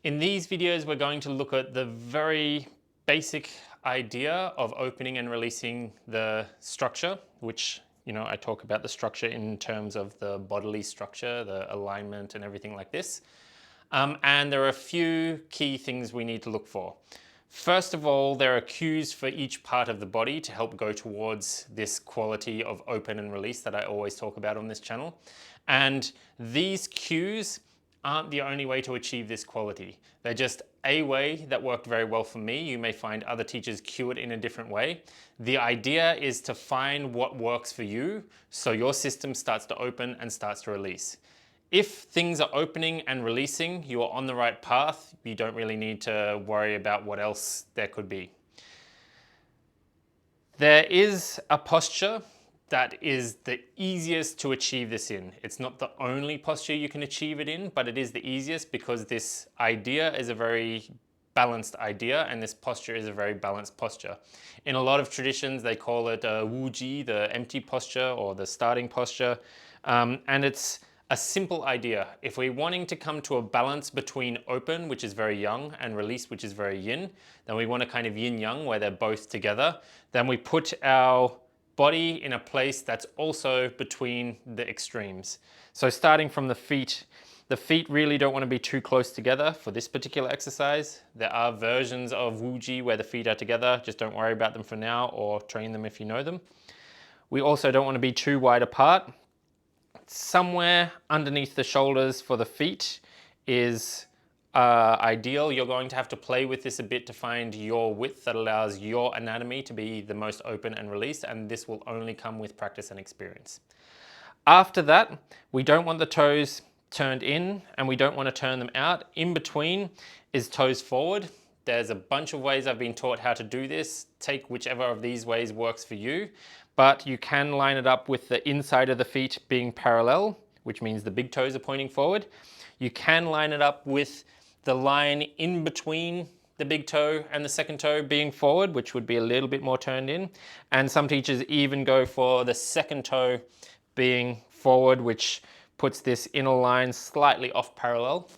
In these videos, we're going to look at the very basic idea of opening and releasing the structure, which, I talk about the structure in terms of the bodily structure, the alignment and everything like this. And there are a few key things we need to look for. First of all, there are cues for each part of the body to help go towards this quality of open and release that I always talk about on this channel. And these cues aren't the only way to achieve this quality. They're just a way that worked very well for me. You may find other teachers cue it in a different way. The idea is to find what works for you so your system starts to open and starts to release. If things are opening and releasing, you are on the right path. You don't really need to worry about what else there could be. There is a posture that is the easiest to achieve this in. It's not the only posture you can achieve it in, but it is the easiest because this idea is a very balanced idea and this posture is a very balanced posture. In a lot of traditions, they call it Wuji, the empty posture or the starting posture, and it's a simple idea. If we're wanting to come to a balance between open, which is very yang, and release, which is very yin, then we want a kind of yin-yang where they're both together. Then we put our body in a place that's also between the extremes. So starting from the feet really don't want to be too close together for this particular exercise. There are versions of Wuji where the feet are together. Just don't worry about them for now or train them if you know them. We also don't want to be too wide apart. Somewhere underneath the shoulders for the feet is ideal. You're going to have to play with this a bit to find your width that allows your anatomy to be the most open and released, and this will only come with practice and experience. After that, we don't want the toes turned in and we don't want to turn them out. In between is toes forward. There's a bunch of ways I've been taught how to do this. Take whichever of these ways works for you, but you can line it up with the inside of the feet being parallel, which means the big toes are pointing forward. You can line it up with the line in between the big toe and the second toe being forward, which would be a little bit more turned in. And some teachers even go for the second toe being forward, which puts this inner line slightly off parallel.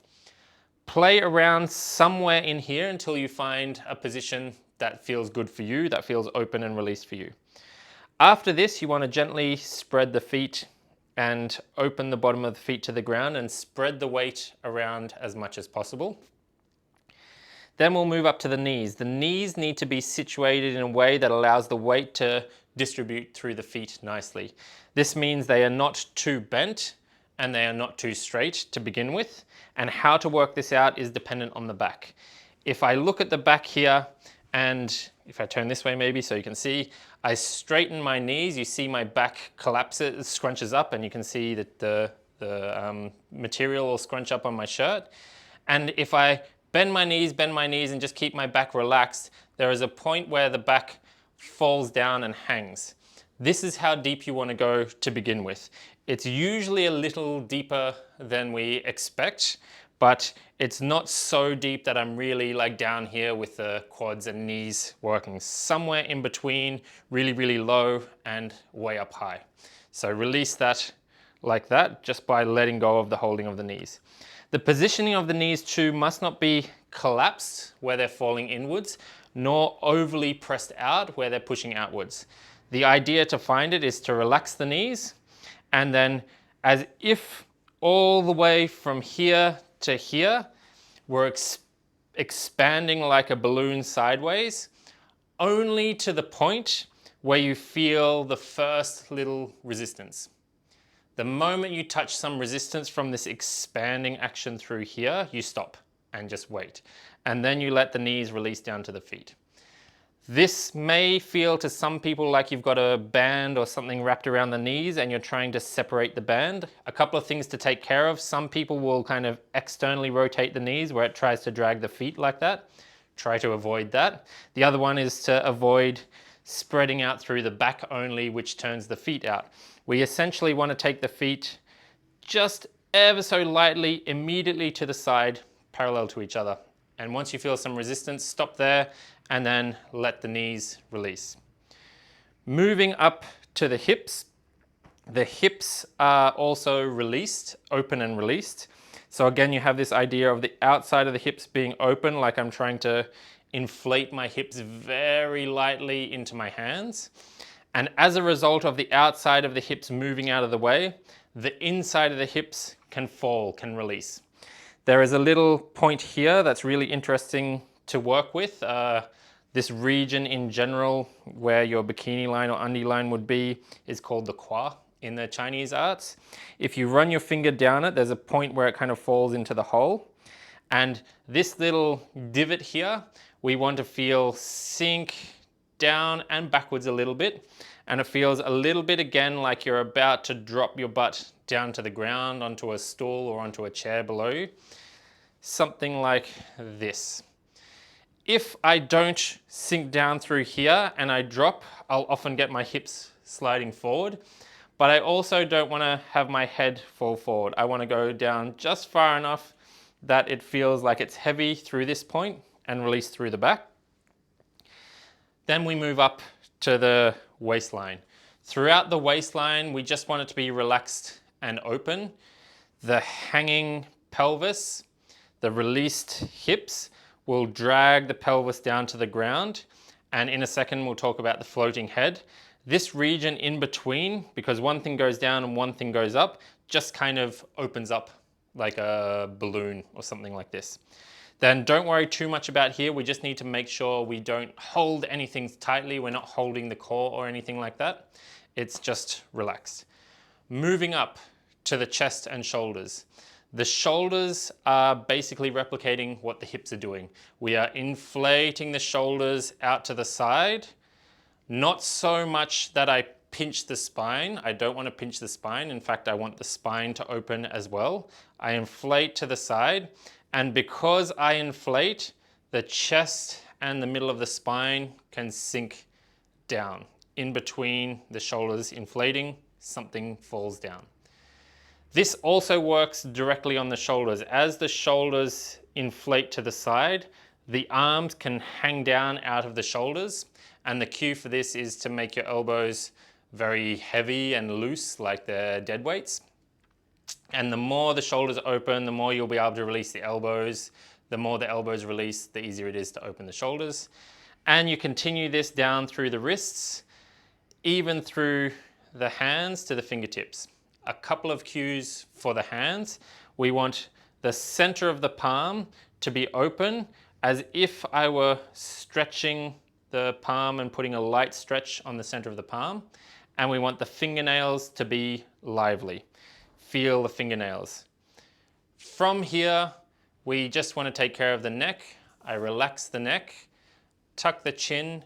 Play around somewhere in here until you find a position that feels good for you, that feels open and released for you. After this, you want to gently spread the feet and open the bottom of the feet to the ground and spread the weight around as much as possible. Then we'll move up to the knees. The knees need to be situated in a way that allows the weight to distribute through the feet nicely. This means they are not too bent and they are not too straight to begin with. And how to work this out is dependent on the back. If I look at the back here, and if I turn this way maybe so you can see, I straighten my knees, you see my back collapses, scrunches up, and you can see that the material will scrunch up on my shirt. And if I bend my knees and just keep my back relaxed, there is a point where the back falls down and hangs. This is how deep you want to go to begin with. It's usually a little deeper than we expect, but it's not so deep that I'm really like down here with the quads and knees working. Somewhere in between, really, really low and way up high. So release that like that just by letting go of the holding of the knees. The positioning of the knees too must not be collapsed where they're falling inwards, nor overly pressed out where they're pushing outwards. The idea to find it is to relax the knees and then as if all the way from here to here, we're expanding like a balloon sideways, only to the point where you feel the first little resistance. The moment you touch some resistance from this expanding action through here, you stop and just wait. And then you let the knees release down to the feet. This may feel to some people like you've got a band or something wrapped around the knees and you're trying to separate the band. A couple of things to take care of. Some people will kind of externally rotate the knees where it tries to drag the feet like that. Try to avoid that. The other one is to avoid spreading out through the back only, which turns the feet out. We essentially want to take the feet just ever so lightly, immediately to the side, parallel to each other. And once you feel some resistance, stop there and then let the knees release. Moving up to the hips are also released, open and released. So again, you have this idea of the outside of the hips being open, like I'm trying to inflate my hips very lightly into my hands. And as a result of the outside of the hips moving out of the way, the inside of the hips can fall, can release. There is a little point here that's really interesting to work with. This region in general, where your bikini line or undie line would be, is called the qua in the Chinese arts. If you run your finger down it, there's a point where it kind of falls into the hole. And this little divot here, we want to feel sink down and backwards a little bit. And it feels a little bit again like you're about to drop your butt down to the ground onto a stool or onto a chair below you. Something like this. If I don't sink down through here and I drop, I'll often get my hips sliding forward. But I also don't want to have my head fall forward. I want to go down just far enough that it feels like it's heavy through this point and release through the back. Then we move up to the waistline. Throughout the waistline, we just want it to be relaxed and open. The hanging pelvis, the released hips will drag the pelvis down to the ground. And in a second, we'll talk about the floating head. This region in between, because one thing goes down and one thing goes up, just kind of opens up like a balloon or something like this. Then don't worry too much about here. We just need to make sure we don't hold anything tightly. We're not holding the core or anything like that. It's just relaxed. Moving up to the chest and shoulders. The shoulders are basically replicating what the hips are doing. We are inflating the shoulders out to the side. Not so much that I pinch the spine. I don't want to pinch the spine. In fact, I want the spine to open as well. I inflate to the side. And because I inflate, the chest and the middle of the spine can sink down. In between the shoulders inflating, something falls down. This also works directly on the shoulders. As the shoulders inflate to the side, the arms can hang down out of the shoulders. And the cue for this is to make your elbows very heavy and loose, like they're dead weights. And the more the shoulders open, the more you'll be able to release the elbows. The more the elbows release, the easier it is to open the shoulders. And you continue this down through the wrists, even through the hands to the fingertips. A couple of cues for the hands. We want the center of the palm to be open, as if I were stretching the palm and putting a light stretch on the center of the palm. And we want the fingernails to be lively. Feel the fingernails. From here, we just want to take care of the neck. I relax the neck, tuck the chin,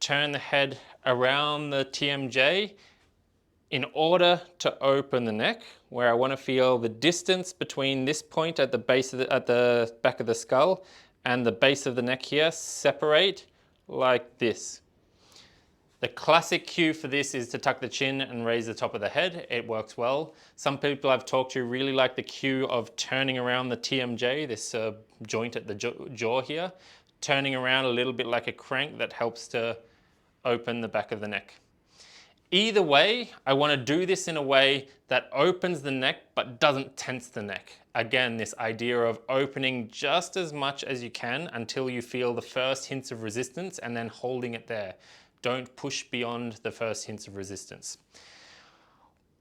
turn the head around the TMJ in order to open the neck, where I want to feel the distance between this point at the base of at the back of the skull and the base of the neck here separate like this. The classic cue for this is to tuck the chin and raise the top of the head. It works well. Some people I've talked to really like the cue of turning around the TMJ, this joint at the jaw here, turning around a little bit like a crank. That helps to open the back of the neck. Either way, I want to do this in a way that opens the neck but doesn't tense the neck. Again, this idea of opening just as much as you can until you feel the first hints of resistance and then holding it there. Don't push beyond the first hints of resistance.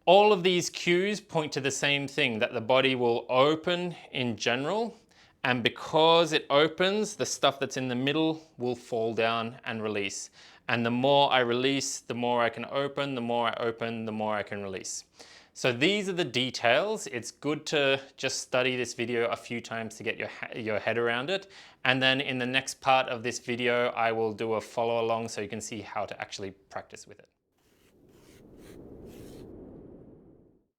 All of these cues point to the same thing, that the body will open in general, and because it opens, the stuff that's in the middle will fall down and release. And the more I release, the more I can open, the more I open, the more I can release. So these are the details. It's good to just study this video a few times to get your head around it. And then in the next part of this video, I will do a follow along so you can see how to actually practice with it.